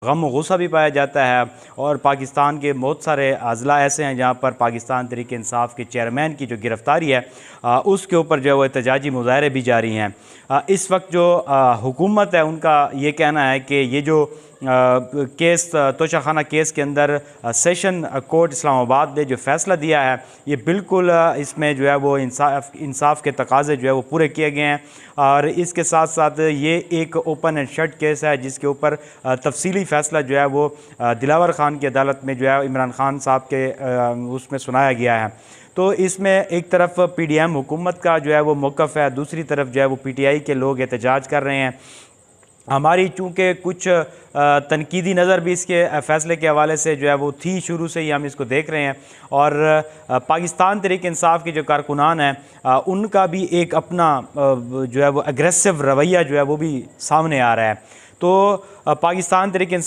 गम और गुस्सा भी पाया जाता है। और पाकिस्तान के बहुत सारे अज़ला ऐसे हैं जहाँ पर पाकिस्तान तहरीक इंसाफ के चेयरमैन की जो गिरफ़्तारी है उसके ऊपर जो है वो एहतजाजी मुज़ाहरे भी जारी हैं। इस वक्त जो हुकूमत है उनका ये कहना है कि ये जो केस तोशाखाना केस के अंदर सेशन कोर्ट इस्लामाबाद ने जो फ़ैसला दिया है ये बिल्कुल इसमें जो है वो इंसाफ के तकाज़े जो है वो पूरे किए गए हैं। और इसके साथ साथ ये एक ओपन एंड शट केस है जिसके ऊपर तफसीली फ़ैसला जो है वो दिलावर ख़ान की अदालत में जो है इमरान ख़ान साहब के उसमें सुनाया गया है। तो इसमें एक तरफ PDM हुकूमत का जो है वो मौक़िफ़ है, दूसरी तरफ जो है वो PTI के लोग एहतजाज कर रहे हैं। हमारी चूँकि कुछ तनकीदी नज़र भी इसके फ़ैसले के हवाले से जो है वो थी, शुरू से ही हम इसको देख रहे हैं। और पाकिस्तान तहरीक इंसाफ के जो कारकुनान हैं उनका भी एक अपना जो है वो एग्रेसिव रवैया जो है वो भी सामने आ रहा है। तो पाकिस्तान तहरीक इंसाफ